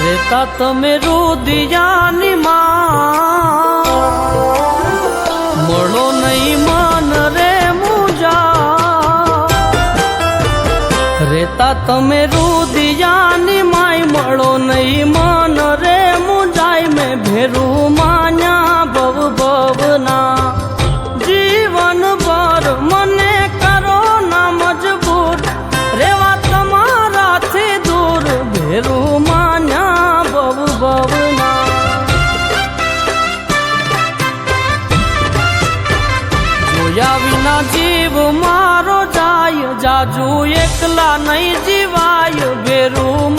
રેતા તમે રુદિયાની માં મળો નહીં મન રે મુજા રેતા તમે રુદિયાની માય મળો નહીં મન રે મુજાય મેં ભેરું માન્યા ભવ ભવના જીવન ભર મને કરો ના મજબૂર રેવા તમારાથી દૂર ભેરું માન્યા ભવ ભવના જોયા વિના જીવ મારો જાય જાજુ એકલા નહીં જીવાય ભેરું